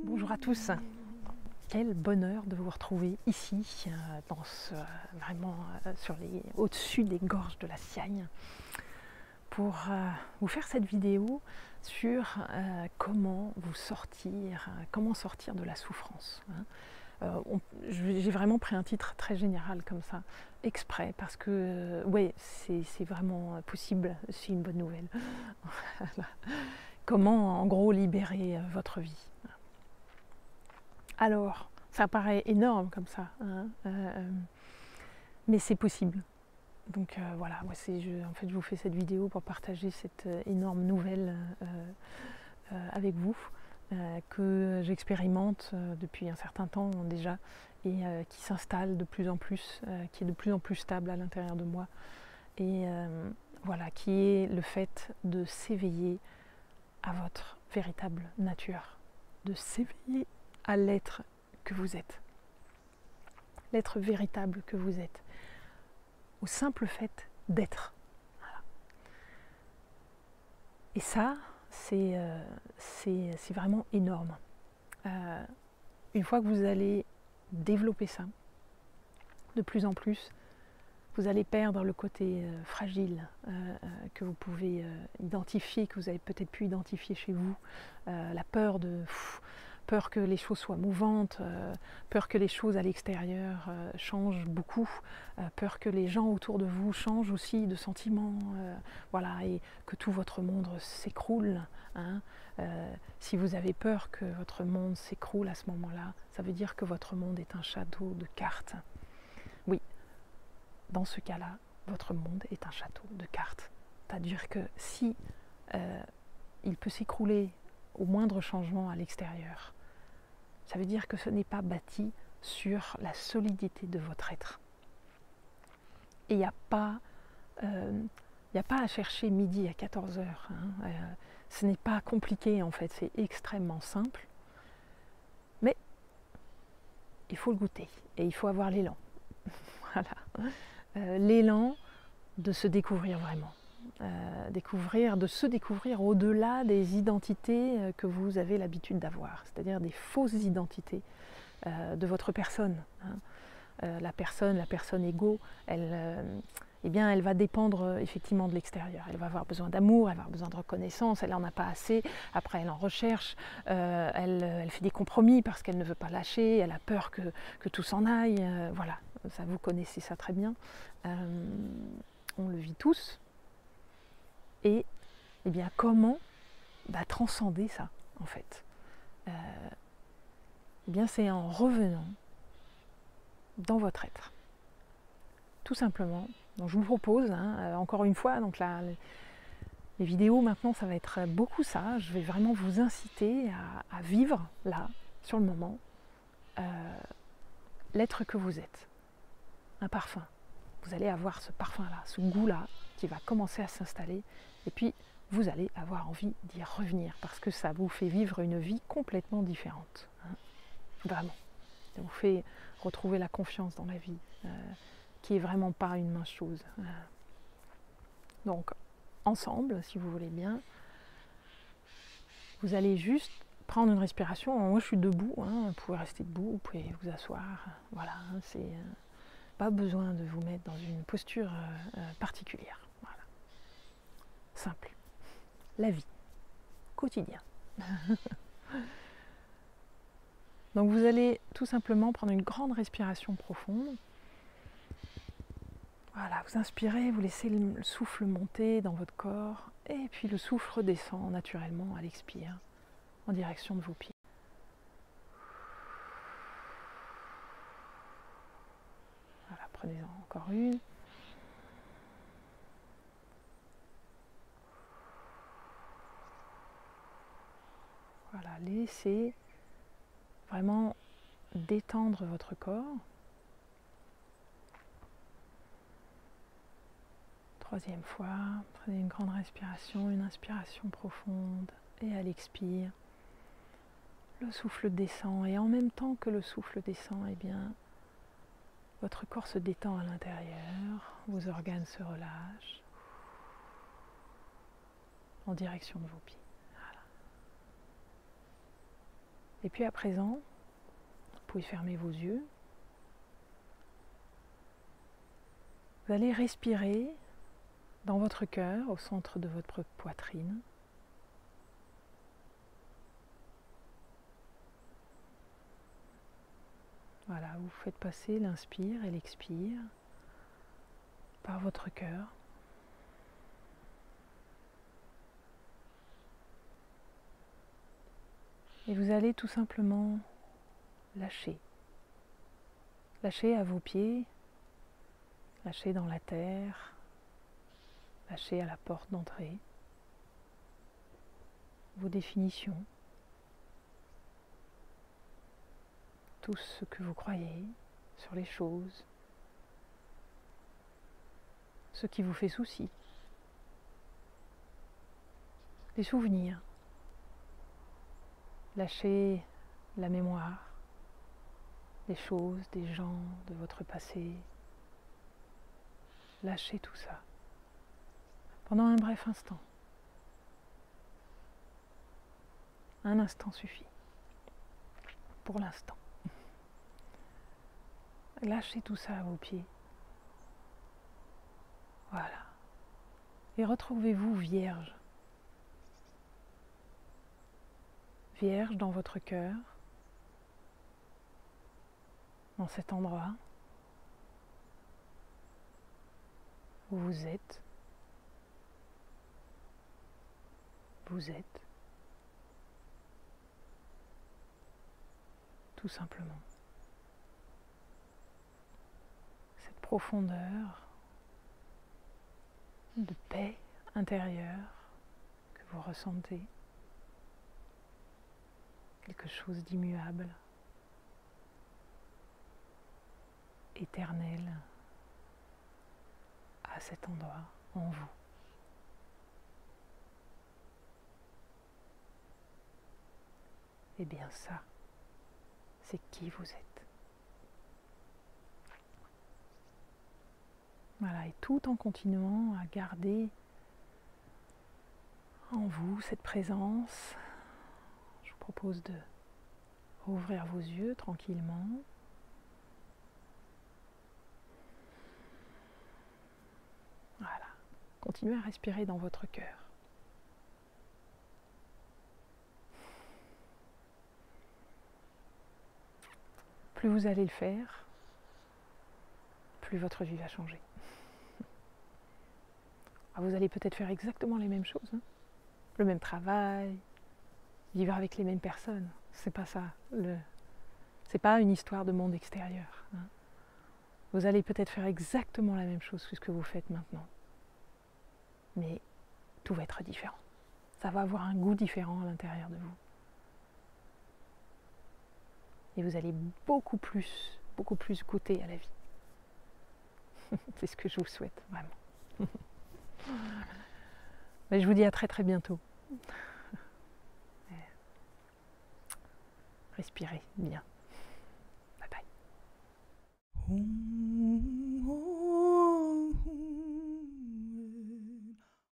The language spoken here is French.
Bonjour à tous, quel bonheur de vous retrouver ici, vraiment au-dessus des gorges de la Siagne, pour vous faire cette vidéo sur comment sortir de la souffrance. J'ai vraiment pris un titre très général comme ça, exprès, parce que ouais, c'est vraiment possible, c'est une bonne nouvelle. Voilà. Comment en gros libérer votre vie. Alors, ça paraît énorme comme ça, hein, mais c'est possible. Donc voilà, moi en fait, je vous fais cette vidéo pour partager cette énorme nouvelle avec vous, que j'expérimente depuis un certain temps déjà, et qui s'installe de plus en plus, qui est de plus en plus stable à l'intérieur de moi. Et voilà, qui est le fait de s'éveiller à votre véritable nature, de s'éveiller à l'être que vous êtes, l'être véritable que vous êtes, au simple fait d'être. Voilà. Et ça, c'est vraiment énorme. Une fois que vous allez développer ça, de plus en plus, vous allez perdre le côté fragile que vous pouvez identifier, que vous avez peut-être pu identifier chez vous, la peur que les choses soient mouvantes, peur que les choses à l'extérieur changent beaucoup, peur que les gens autour de vous changent aussi de sentiments, voilà, et que tout votre monde s'écroule. Hein. Si vous avez peur que votre monde s'écroule à ce moment-là, ça veut dire que votre monde est un château de cartes. Oui, dans ce cas-là, votre monde est un château de cartes. C'est-à-dire que si il peut s'écrouler au moindre changement à l'extérieur, ça veut dire que ce n'est pas bâti sur la solidité de votre être. Et il n'y a pas à chercher midi à 14h. Hein. Ce n'est pas compliqué en fait, c'est extrêmement simple. Mais il faut le goûter et il faut avoir l'élan. Voilà. L'élan de se découvrir vraiment. De se découvrir au-delà des identités que vous avez l'habitude d'avoir, c'est-à-dire des fausses identités de votre personne. Hein. La personne égo, elle va dépendre effectivement de l'extérieur. Elle va avoir besoin d'amour, elle va avoir besoin de reconnaissance, elle n'en a pas assez, après elle en recherche, elle fait des compromis parce qu'elle ne veut pas lâcher, elle a peur que tout s'en aille, voilà, ça vous connaissez ça très bien. On le vit tous. Et eh bien, comment transcender ça, en fait eh bien, c'est en revenant dans votre être. Tout simplement. Donc, je vous propose, encore une fois, donc là, les vidéos maintenant, ça va être beaucoup ça. Je vais vraiment vous inciter à vivre, là, sur le moment, l'être que vous êtes. Un parfum. Vous allez avoir ce parfum-là, ce goût-là, qui va commencer à s'installer. Et puis, vous allez avoir envie d'y revenir parce que ça vous fait vivre une vie complètement différente. Hein. Vraiment. Ça vous fait retrouver la confiance dans la vie, qui est vraiment pas une mince chose. Donc, ensemble, si vous voulez bien, vous allez juste prendre une respiration. Moi, je suis debout. Hein. Vous pouvez rester debout, vous pouvez vous asseoir. Voilà, c'est pas besoin de vous mettre dans une posture particulière. Voilà. Simple. La vie, quotidien. Donc vous allez tout simplement prendre une grande respiration profonde. Voilà, vous inspirez, vous laissez le souffle monter dans votre corps et puis le souffle redescend naturellement à l'expire en direction de vos pieds. Voilà, prenez-en encore une. Voilà, laissez vraiment détendre votre corps. Troisième fois, prenez une grande respiration, une inspiration profonde et à l'expire, le souffle descend et en même temps que le souffle descend, eh bien, votre corps se détend à l'intérieur, vos organes se relâchent en direction de vos pieds. Et puis à présent, vous pouvez fermer vos yeux. Vous allez respirer dans votre cœur, au centre de votre poitrine. Voilà, vous faites passer l'inspire et l'expire par votre cœur. Et vous allez tout simplement lâcher. Lâcher à vos pieds, lâcher dans la terre, lâcher à la porte d'entrée. Vos définitions. Tout ce que vous croyez sur les choses, ce qui vous fait souci, les souvenirs, lâchez la mémoire, des choses, des gens de votre passé, lâchez tout ça pendant un bref instant. Un instant suffit, pour l'instant. Lâchez tout ça à vos pieds. Voilà. Et retrouvez-vous vierge. Vierge dans votre cœur, dans cet endroit où vous êtes. Vous êtes. Tout simplement. Cette profondeur de paix intérieure que vous ressentez. Quelque chose d'immuable, éternel, à cet endroit, en vous. Eh bien ça, c'est qui vous êtes. Voilà, et tout en continuant à garder en vous cette présence, je vous propose de rouvrir vos yeux tranquillement. Voilà, continuez à respirer dans votre cœur. Plus vous allez le faire, plus votre vie va changer. Vous allez peut-être faire exactement les mêmes choses, hein, le même travail, vivre avec les mêmes personnes. C'est pas ça. C'est pas une histoire de monde extérieur. Hein. Vous allez peut-être faire exactement la même chose que ce que vous faites maintenant. Mais tout va être différent. Ça va avoir un goût différent à l'intérieur de vous. Et vous allez beaucoup plus goûter à la vie. C'est ce que je vous souhaite, vraiment. Mais je vous dis à très très bientôt. Respirez bien. Bye bye.